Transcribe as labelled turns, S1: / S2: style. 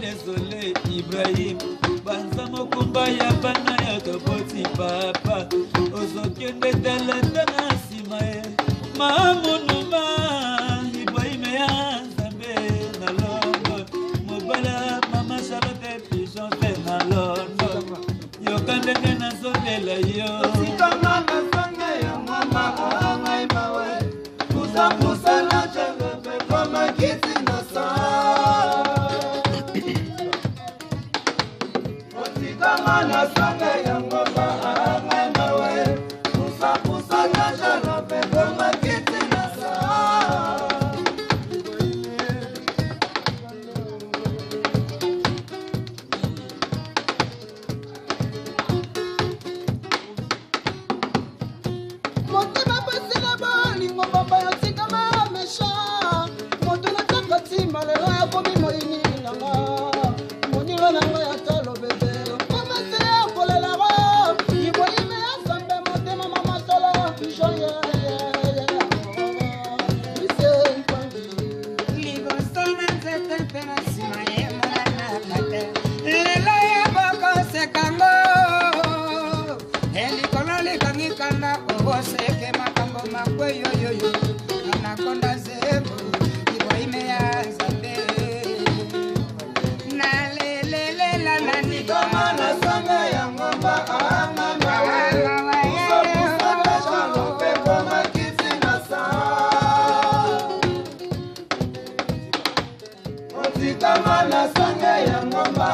S1: Désolé Ibrahim Banza mokumba ya bana ya topoti papa Ozokende talatana simae Mamunuma Ibrahim ya Zambe na londo Mobala mama Charlotte Pigeon te na londo Yokandenge na zonela yo Sikama na zonge ya mama Amai mawe Pusa pusa na chengepe Kama kiti na saa Mana sanga yango ba amana we pusa pusa na jalo pe kama kiti na sa Motima pasi na bali ngo baba yotika ma mesha moto na takati malero ya komi moini nanga monilo nanga ya talo bebe Seke makambo makwe yo yo yo anakonda zebu Ibrahim ya Zambe na le la nani kama na sanga ya ngomba amama Usabu pe kama kiti na saa Oti kama na sanga ya ngomba